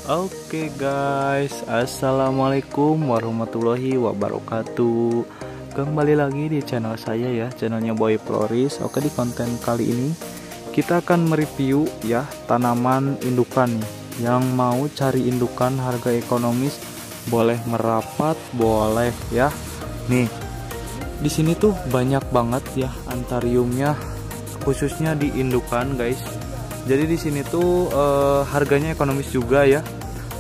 Oke guys, assalamualaikum warahmatullahi wabarakatuh. Kembali lagi di channel saya ya, channelnya Boy Floris. Oke, di konten kali ini kita akan mereview ya tanaman indukan nih. Yang mau cari indukan harga ekonomis boleh merapat, boleh ya. Nih, di sini tuh banyak banget ya antariumnya, khususnya di indukan guys. Jadi di sini tuh harganya ekonomis juga ya.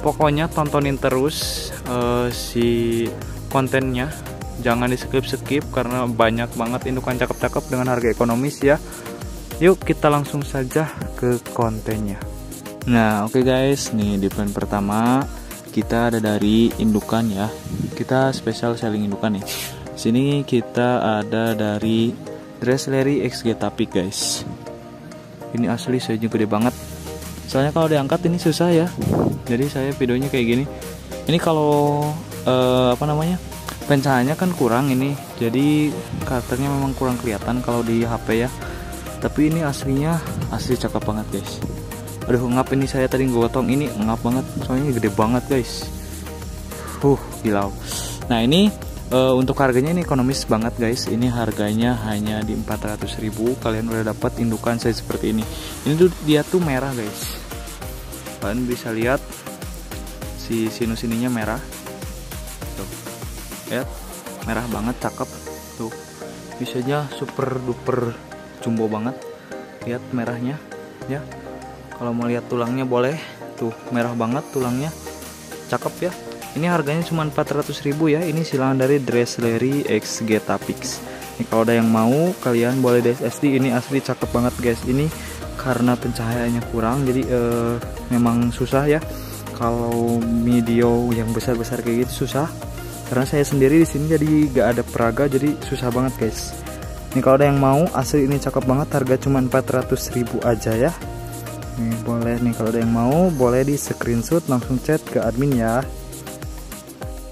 Pokoknya tontonin terus si kontennya, jangan di skip karena banyak banget indukan cakep-cakep dengan harga ekonomis ya. Yuk kita langsung saja ke kontennya. Nah oke guys, nih di plan pertama kita ada dari indukan ya. Kita spesial selling indukan nih. Sini kita ada dari Dressleri XG Tapik guys. Ini asli size gede banget. Soalnya kalau diangkat ini susah ya. Jadi saya videonya kayak gini. Ini kalau pencahayaannya kan kurang ini. Jadi karakternya memang kurang kelihatan kalau di HP ya. Tapi ini aslinya asli cakep banget guys. Aduh ngap, ini saya tadi gotong ini ngap banget. Soalnya gede banget guys. Gila. Nah ini untuk harganya ini ekonomis banget guys. Ini harganya hanya di 400.000. Kalian udah dapat indukan size seperti ini. Ini tuh dia tuh merah guys. Kalian bisa lihat si sinus ininya merah. Tuh. Lihat, merah banget, cakep. Tuh. Bisanya super duper jumbo banget. Lihat merahnya ya. Kalau mau lihat tulangnya boleh. Tuh, merah banget tulangnya. Cakep ya. Ini harganya cuma 400.000 ya. Ini silangan dari Dressleri XG Tapik. Ini kalau ada yang mau kalian boleh DSSD. Ini asli cakep banget guys. Ini karena pencahayaannya kurang jadi memang susah ya. Kalau video yang besar-besar kayak gitu susah. Karena saya sendiri di sini jadi gak ada peraga, jadi susah banget guys. Ini kalau ada yang mau asli ini cakep banget, harga cuma 400.000 aja ya. Nih boleh nih, kalau ada yang mau boleh di screenshot langsung chat ke admin ya.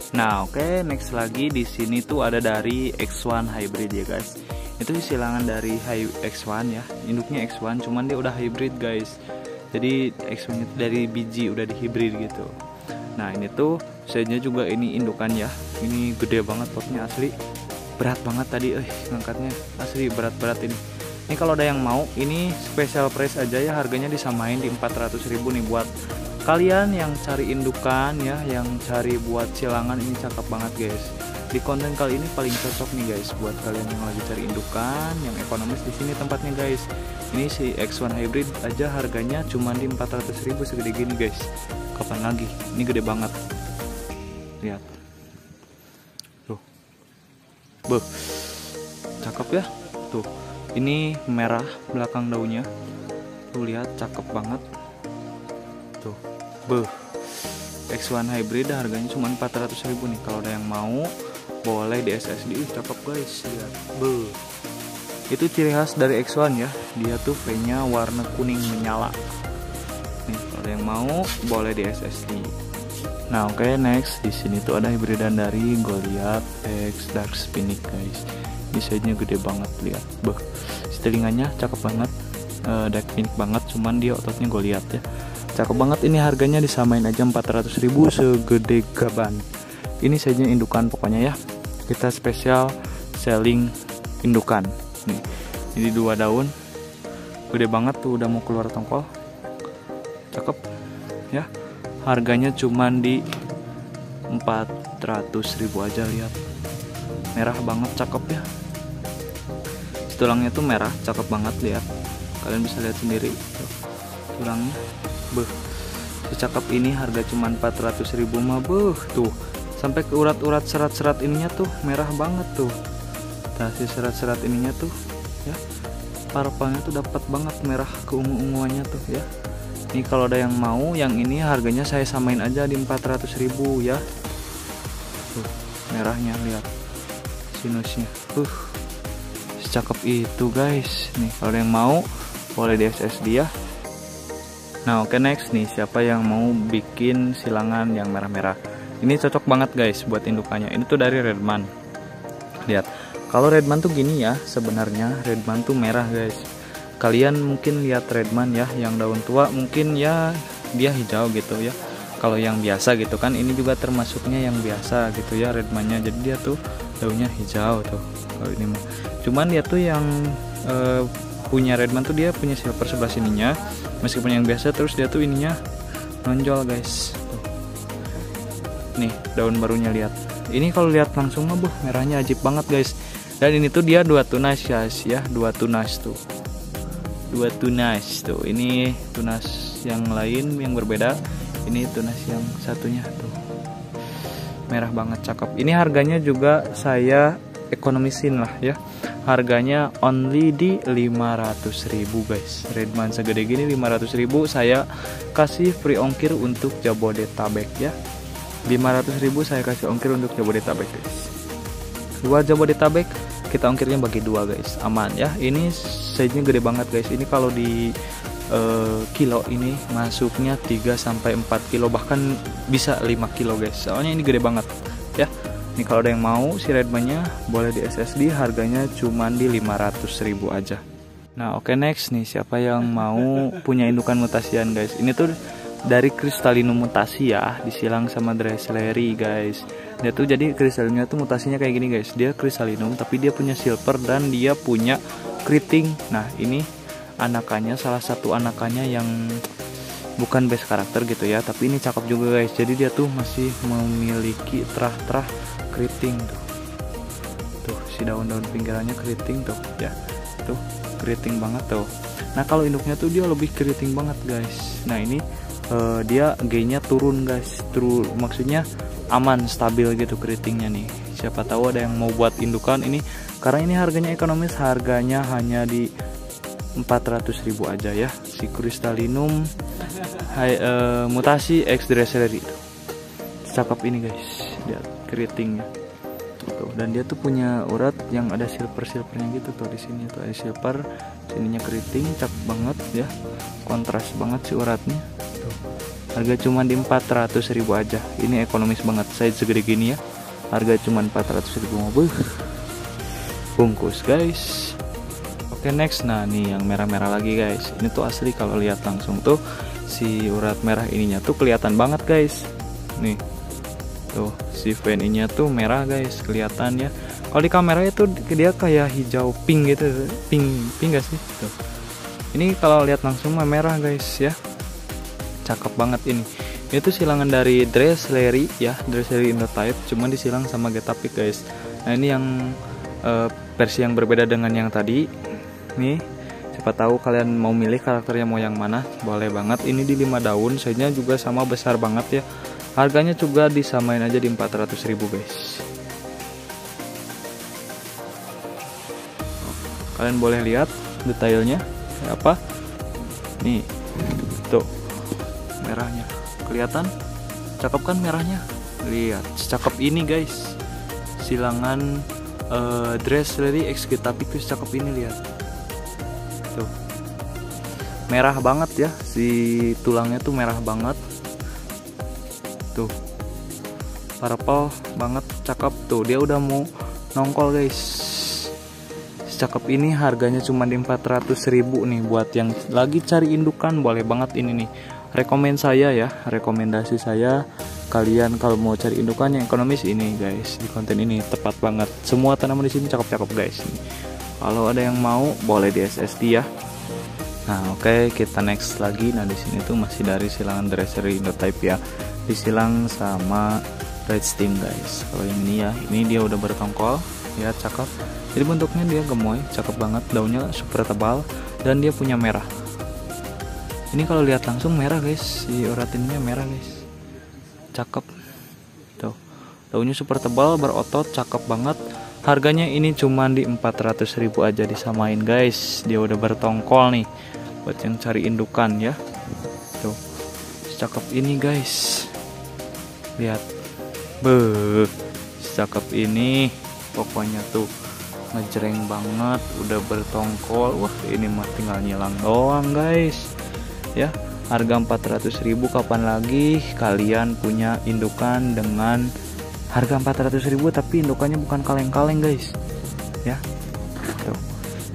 Nah oke, next lagi di sini tuh ada dari X1 Hybrid ya guys. Itu silangan dari X1 ya, induknya X1 cuman dia udah hybrid guys. Jadi X1 itu dari biji udah dihybrid gitu. Nah ini tuh size-nya juga ini indukan ya. Ini gede banget potnya asli. Berat banget tadi ngangkatnya, asli berat-berat ini. Ini kalau ada yang mau ini special price aja ya, harganya disamain di 400.000 nih buat kalian yang cari indukan ya, yang cari buat silangan. Ini cakep banget guys. Di konten kali ini paling cocok nih guys buat kalian yang lagi cari indukan yang ekonomis. Di sini tempatnya guys. Ini si X1 Hybrid aja harganya cuma di 400.000 segede gini guys. Kapan lagi? Ini gede banget. Lihat. Tuh. Beuh. Cakep ya? Tuh. Ini merah belakang daunnya. Tuh lihat, cakep banget. Tuh. Beuh. X1 Hybrid harganya cuma 400.000 nih. Kalau ada yang mau boleh di SSD. Cakep guys, lihat. Itu ciri khas dari X1 ya. Dia tuh V-nya warna kuning menyala. Nih, kalau ada yang mau boleh di SSD. Nah, oke, next di sini tuh ada hybridan dari Goliath X Dark Spinning guys. Ini size-nya gede banget, lihat. Si telinganya cakep banget. Dark Spinning banget, cuman dia ototnya Goliath ya. Cakep banget, ini harganya disamain aja 400.000 segede gaban. Ini saja indukan pokoknya ya. Kita spesial selling indukan. Nih, ini 2 daun. Gede banget tuh, udah mau keluar tongkol. Cakep ya. Harganya cuman di 400.000 aja, lihat. Merah banget, cakep ya. Tulangnya tuh merah, cakep banget, lihat. Kalian bisa lihat sendiri tuh, tulangnya. Secakep ini harga cuma 400.000 mah. Tuh sampai ke urat-urat serat-serat ininya tuh merah banget tuh. Nah si serat-serat ininya tuh ya, parpalnya tuh dapat banget merah keungu-unguannya tuh ya. Ini kalau ada yang mau yang ini harganya saya samain aja di 400.000 ya. Tuh merahnya, lihat sinusnya. Secakep itu guys. Nih kalau ada yang mau boleh di SSD ya. Nah oke, next nih, siapa yang mau bikin silangan yang merah-merah. Ini cocok banget guys buat indukannya. Ini tuh dari Redman. Lihat, kalau Redman tuh gini ya, sebenarnya Redman tuh merah guys. Kalian mungkin lihat Redman ya, yang daun tua mungkin ya dia hijau gitu ya. kalau yang biasa gitu kan, ini juga termasuknya yang biasa gitu ya Redman-nya. Jadi dia tuh daunnya hijau tuh kalau ini mah. Cuman dia tuh yang punya Redman tuh dia punya silver sebelah sininya, meskipun yang biasa terus dia tuh ininya nonjol guys. Tuh. Nih daun barunya lihat. Ini kalau lihat langsung mah merahnya ajib banget guys. Dan ini tuh dia 2 tunas ya, 2 tunas tuh. 2 tunas tuh. Ini tunas yang lain yang berbeda. Ini tunas yang satunya tuh. Merah banget, cakep. Ini harganya juga saya ekonomisin lah ya. Harganya only di 500.000 guys. Redman segede gini 500.000 saya kasih free ongkir untuk Jabodetabek ya. 500.000 saya kasih ongkir untuk Jabodetabek guys. Buat Jabodetabek kita ongkirnya bagi 2 guys, aman ya. Ini size-nya gede banget guys. Ini kalau di kilo ini masuknya 3-4 kilo, bahkan bisa 5 kilo guys. Soalnya ini gede banget ya. Ini kalau ada yang mau si Redman-nya boleh di SSD, harganya cuman di 500.000 aja. Nah oke, next nih, siapa yang mau punya indukan mutasian guys. Ini tuh dari Crystallinum mutasi ya, disilang sama Dressleri guys. Dia tuh jadi Crystallinumnya tuh mutasinya kayak gini guys. Dia Crystallinum tapi dia punya silver dan dia punya keriting. Nah ini anakannya, salah satu anakannya yang bukan base karakter gitu ya, tapi ini cakep juga guys. Jadi dia tuh masih memiliki terah-terah keriting tuh. Tuh si daun-daun pinggirannya keriting tuh ya. Tuh keriting banget tuh. Nah kalau induknya tuh dia lebih keriting banget guys. Nah ini dia G-nya turun guys. Maksudnya aman, stabil gitu keritingnya nih. Siapa tahu ada yang mau buat indukan ini, karena ini harganya ekonomis, harganya hanya di 400.000 aja ya. Si Crystallinum mutasi X Dressleri. Cakep ini guys. Lihat keritingnya. Tuh, dan dia tuh punya urat yang ada silvernya gitu tuh, di sini tuh ada silver, sininya keriting, cakep banget ya. Kontras banget si uratnya. Tuh. Harga cuma di 400.000 aja. Ini ekonomis banget, size segede gini ya. Harga cuma 400.000 mobil. Bungkus guys. Oke next, nah nih yang merah-merah lagi guys. Ini tuh asli kalau lihat langsung tuh si urat merah ininya tuh kelihatan banget guys. Nih. Tuh si vein ininya tuh merah guys, kelihatan ya. Kalau di kamera itu dia kayak hijau pink gitu, pink gak sih? Tuh. Ini kalau lihat langsung mah merah guys ya. Cakep banget ini. Itu silangan dari Dressleri ya, Dressleri Indotype, cuman disilang sama Getapic guys. Nah ini yang versi yang berbeda dengan yang tadi. Nih, siapa tahu kalian mau milih karakternya mau yang mana, boleh banget. Ini di 5 daun, size-nya juga sama besar banget ya. Harganya juga disamain aja di 400.000 guys. Kalian boleh lihat detailnya apa? Nih, tuh merahnya kelihatan, cakep kan merahnya? Lihat, cakep ini guys. Silangan Dressleri X Getapic, cakep ini, lihat. Tuh, merah banget ya, si tulangnya tuh merah banget. Tuh, purple banget, cakep tuh. Dia udah mau nongkol guys. Cakep ini harganya cuma di 400.000 nih. Buat yang lagi cari indukan boleh banget ini nih. Rekomendasi saya kalian kalau mau cari indukan yang ekonomis ini guys. Di konten ini tepat banget. Semua tanaman di sini cakep-cakep guys. Kalau ada yang mau boleh di SSD ya. Nah oke, kita next lagi. Nah di sini tuh masih dari silangan Dressleri Indotype ya. Disilang sama Red Steam guys. Kalau yang ini ya, ini dia udah bertongkol ya, cakep. Jadi bentuknya dia gemoy, cakep banget. Daunnya super tebal dan dia punya merah. Ini kalau lihat langsung merah guys, si urat ininya merah guys, cakep. Tuh, daunnya super tebal, berotot, cakep banget. Harganya ini cuma di 400.000 aja, disamain guys. Dia udah bertongkol nih buat yang cari indukan ya. Tuh, cakep ini guys. Lihat, cakep ini, pokoknya tuh ngejreng banget, udah bertongkol. Wah ini mah tinggal nyilang doang guys ya. Harga 400.000, kapan lagi kalian punya indukan dengan harga 400.000 tapi indukannya bukan kaleng-kaleng guys ya. Tuh,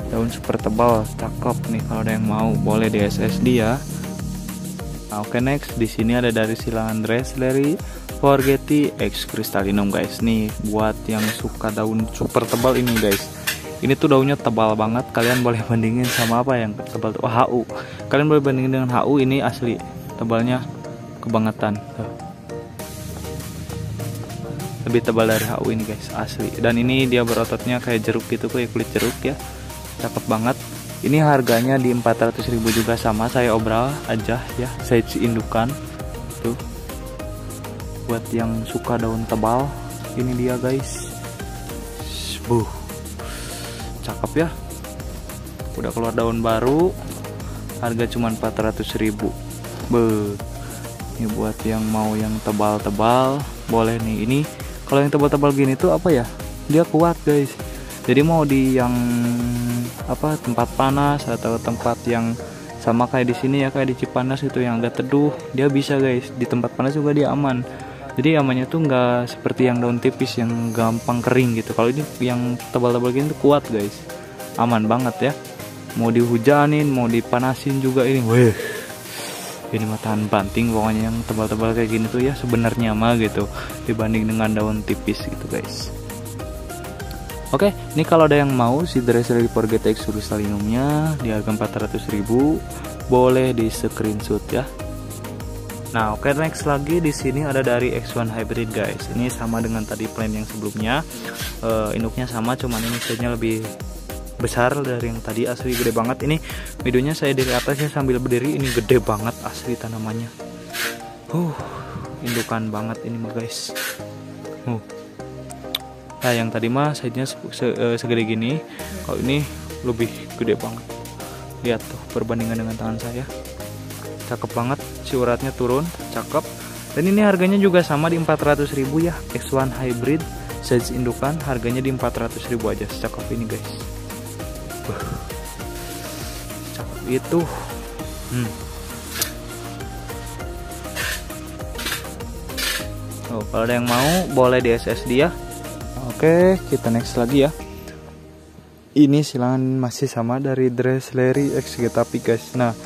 daun super tebal, cakep nih. Kalau ada yang mau boleh di SSD ya. Nah, oke, next di sini ada dari silangan Dressleri Forgetti X Crystallinum guys. Nih buat yang suka daun super tebal ini guys. Ini tuh daunnya tebal banget. Kalian boleh bandingin sama apa yang tebal tuh? HU. Kalian boleh bandingin dengan HU, ini asli tebalnya kebangetan. Tuh. Lebih tebal dari HU ini guys, asli. Dan ini dia berototnya kayak jeruk gitu, kayak kulit jeruk ya. Cakep banget. Ini harganya di 400.000 juga, sama saya obral aja ya, size indukan. Tuh. Buat yang suka daun tebal, ini dia guys. Cakep ya. Udah keluar daun baru. Harga cuma 400.000. Ini buat yang mau yang tebal-tebal, boleh nih. Ini kalau yang tebal-tebal gini tuh apa ya? Dia kuat guys. Jadi mau di yang apa, tempat panas atau tempat yang sama kayak di sini ya, kayak di Cipanas itu yang agak teduh, dia bisa guys. Di tempat panas juga dia aman. Jadi amannya tuh nggak seperti yang daun tipis yang gampang kering gitu. Kalau ini yang tebal-tebal gini tuh kuat guys, aman banget ya. Mau dihujanin, mau dipanasin juga ini. Wih, ini mah tahan banting pokoknya yang tebal-tebal kayak gini tuh ya, sebenarnya mah gitu, dibanding dengan daun tipis gitu guys. Oke, ini kalau ada yang mau si Dressleri Forgetti X Crystallinumnya di harga 400.000, boleh di screenshot ya. Nah, oke, next lagi di sini ada dari X1 Hybrid guys. Ini sama dengan tadi plan yang sebelumnya. Induknya sama, cuman ini size-nya lebih besar dari yang tadi, asli gede banget. Ini videonya saya dari atas ya sambil berdiri, ini gede banget asli tanamannya. Indukan banget ini mah guys. Nah, yang tadi mah size-nya segede gini. Kalau ini lebih gede banget. Lihat tuh perbandingan dengan tangan saya. Cakep banget, si uratnya turun, cakep. Dan ini harganya juga sama di 400.000 ya. X1 Hybrid size indukan, harganya di 400.000 aja. Cakep ini guys. Cakep itu. Oh, kalau ada yang mau boleh di SS dia. Oke, kita next lagi ya. Ini silangan masih sama dari Dressleri X Getapic guys. Nah,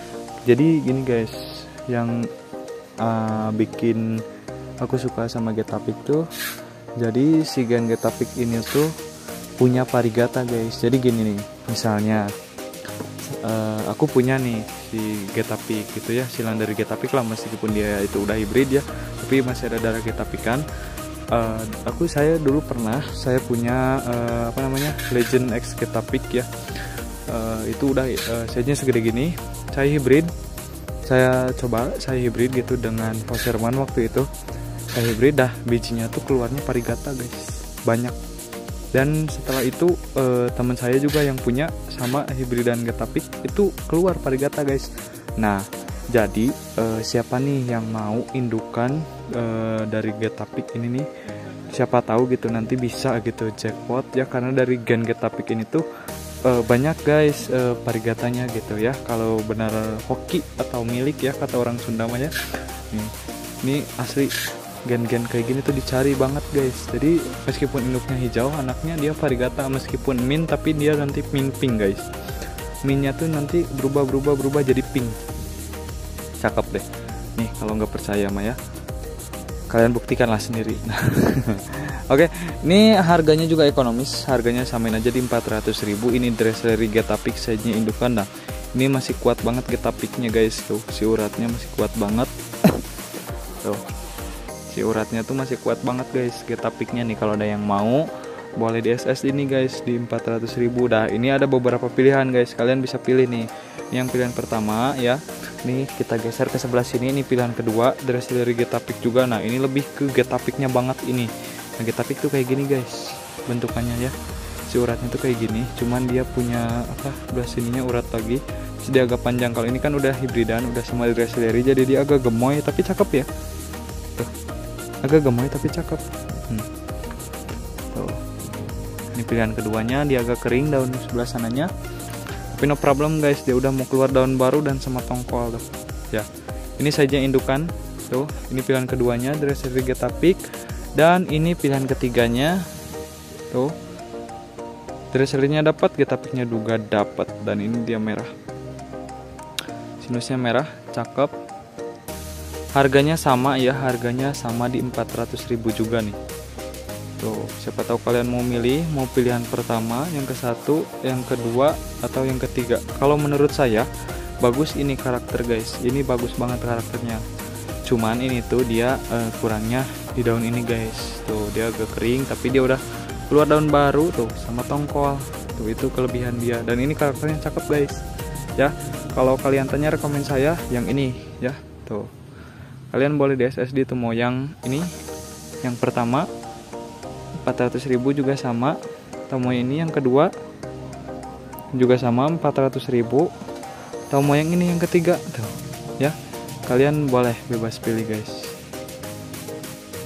jadi gini guys, yang bikin aku suka sama Getapic tuh, jadi si gen Getapic ini tuh punya varigata guys. Jadi gini nih, misalnya aku punya nih si Getapic gitu ya, silang dari Getapic lah, meskipun dia itu udah hybrid ya, tapi masih ada darah Getapican. Saya dulu pernah, saya punya apa namanya, Legend X Getapic ya. Itu udah size-nya segede gini. Saya hybrid, saya hybrid gitu dengan Foserman waktu itu. Saya hybrid dah, bijinya tuh keluarnya varigata guys, banyak. Dan setelah itu teman saya juga yang punya sama hybridan Getapic itu keluar varigata guys. Nah, jadi siapa nih yang mau indukan dari Getapic ini nih, siapa tahu gitu nanti bisa gitu jackpot ya, karena dari gen Getapic ini tuh banyak guys varigatanya gitu ya, kalau benar hoki atau milik ya kata orang Sunda mah ya. Ini asli gen-gen kayak gini tuh dicari banget guys. Jadi meskipun induknya hijau, anaknya dia varigata, meskipun min tapi dia nanti min pink guys. Minnya tuh nanti berubah jadi pink. Cakep deh. Nih kalau nggak percaya mah ya, kalian buktikanlah sendiri. Oke, ini harganya juga ekonomis, harganya samain aja di 400.000. Ini Dressleri Getapic size-nya indukan. Nah, ini masih kuat banget Getapicnya guys, tuh si uratnya masih kuat banget. Tuh, si uratnya tuh masih kuat banget guys Getapicnya nih. Kalau ada yang mau boleh di SS ini guys di 400.000. Dah, ini ada beberapa pilihan guys, kalian bisa pilih nih. Ini yang pilihan pertama ya. Nih kita geser ke sebelah sini, ini pilihan kedua Dressleri Getapic juga. Nah, ini lebih ke Getapicnya banget ini. Nah, Getapic tuh kayak gini guys bentukannya ya, si uratnya tuh kayak gini, cuman dia punya apa, belah sininya urat lagi, terus dia agak panjang. Kalau ini kan udah hybridan, udah sama Dressleri, jadi dia agak gemoy tapi cakep ya. Tuh, agak gemoy tapi cakep. Tuh, ini pilihan keduanya, dia agak kering daun sebelah sananya. Tapi no problem guys, dia udah mau keluar daun baru dan sama tongkol tuh. Ya, ini saja indukan. Tuh, ini pilihan keduanya Dressleri Getapic. Dan ini pilihan ketiganya. Tuh, Dresserinya dapat, Getapicnya juga dapat. Dan ini dia merah, sinusnya merah, cakep. Harganya sama ya, harganya sama di 400.000 juga nih. Tuh, siapa tahu kalian mau milih, mau pilihan pertama, yang ke satu, yang kedua, atau yang ketiga. Kalau menurut saya bagus ini karakter guys, ini bagus banget karakternya. Cuman ini tuh dia kurangnya di daun ini guys. Tuh dia agak kering, tapi dia udah keluar daun baru tuh sama tongkol. Tuh itu kelebihan dia. Dan ini karakternya cakep guys. Ya, kalau kalian tanya rekomen saya yang ini ya. Tuh. Kalian boleh di SSD tuh mau yang ini, yang pertama 400.000 juga sama. Atau mau ini yang kedua juga sama 400.000. Atau mau yang ini yang ketiga tuh. Ya. Kalian boleh bebas pilih guys.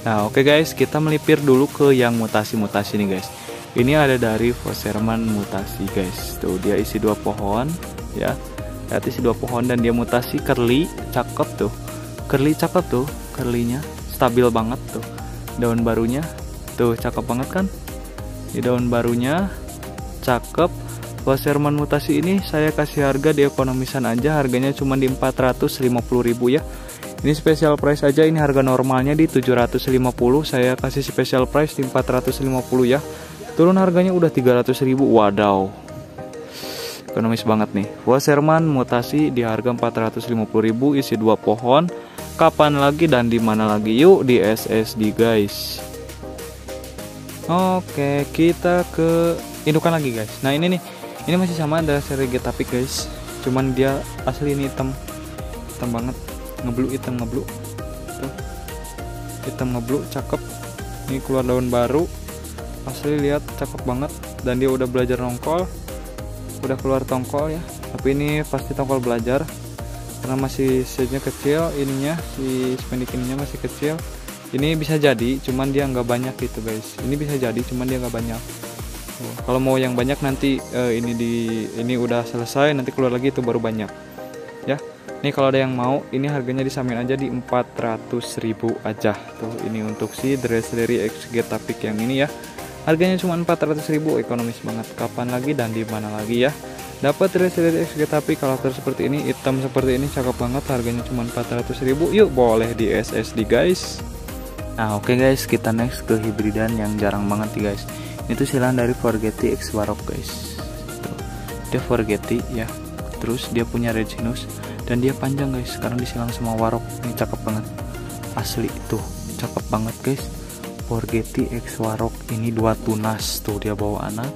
Nah, oke guys, kita melipir dulu ke yang mutasi-mutasi nih guys. Ini ada dari Voserman mutasi guys. Tuh dia isi 2 pohon ya. Lihat isi 2 pohon dan dia mutasi curly, cakep tuh. Curly cakep tuh, curlynya stabil banget tuh. Daun barunya tuh cakep banget kan? Di daun barunya cakep. Voserman mutasi ini saya kasih harga di ekonomisan aja, harganya cuma di 450.000 ya. Ini special price aja, ini harga normalnya di 750, saya kasih special price di 450 ya. Turun harganya udah 300.000. Wadaw. Ekonomis banget nih. Voserman mutasi di harga 450.000, isi 2 pohon. Kapan lagi dan di mana lagi? Yuk di SSD guys. Oke, kita ke indukan lagi guys. Nah ini nih, ini masih sama ada seri Getapik guys. Cuman dia asli ini hitam banget, ngeblu, hitam ngeblu. Tuh, hitam ngeblu, cakep. Ini keluar daun baru, asli lihat cakep banget. Dan dia udah belajar nongkol, udah keluar tongkol ya. Tapi ini pasti tongkol belajar. Karena masih size-nya kecil, ininya si spendik ininya masih kecil. Ini bisa jadi, cuman dia nggak banyak gitu guys. Ini bisa jadi, cuman dia nggak banyak. Kalau mau yang banyak nanti ini udah selesai, nanti keluar lagi itu baru banyak. Ya, nih kalau ada yang mau, ini harganya disamain aja di 400.000 aja. Tuh ini untuk si dress dari X Getapik yang ini ya. Harganya cuma 400.000, ekonomis banget. Kapan lagi dan di mana lagi ya? Dapat dress dari X Getapik karakter seperti ini, hitam seperti ini, cakep banget. Harganya cuma 400.000. Yuk boleh di SSD guys. Nah oke guys, kita next ke hibridan yang jarang banget nih guys. Itu silang dari Forgeti X Warok guys. Tuh, dia Forgeti ya. Terus dia punya Reginus dan dia panjang guys. Sekarang disilang sama Warok. Ini cakep banget. Asli tuh, cakep banget guys. Forgeti X Warok ini 2 tunas tuh dia bawa anak.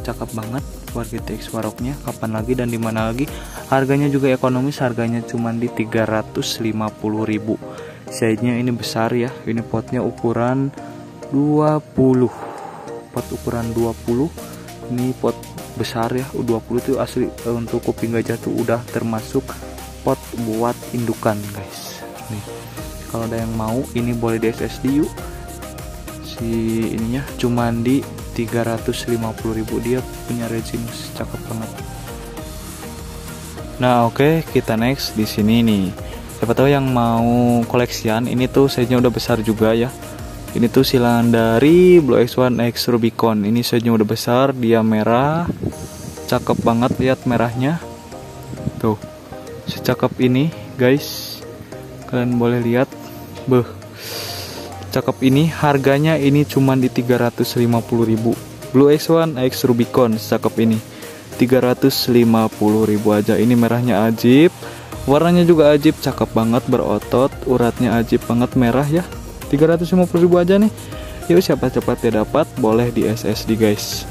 Cakep banget Forgeti X Waroknya. Kapan lagi dan di mana lagi? Harganya juga ekonomis, harganya cuma di 350.000. Size-nya ini besar ya. Ini potnya ukuran 20. Pot ukuran 20. Ini pot besar ya. 20 tuh asli untuk kuping gajah tuh udah termasuk pot buat indukan guys. Nih. Kalau ada yang mau, ini boleh di SSD yuk. Si ininya cuman di 350.000, dia punya Reginus, cakep banget. Nah oke, kita next di sini nih. Siapa tahu yang mau koleksian, ini tuh size-nya udah besar juga ya. Ini tuh silangan dari Blue X1 X Rubicon. Ini size-nya udah besar, dia merah, cakep banget, lihat merahnya. Tuh, secakep ini guys. Kalian boleh lihat, beh. Cakep ini, harganya ini cuma di 350.000. Blue X1 X Rubicon cakep ini 350.000 aja. Ini merahnya ajib, warnanya juga ajib, cakep banget, berotot, uratnya ajib banget, merah ya. 350.000 aja nih. Yuk siapa cepat ya dapat, boleh di SSD guys.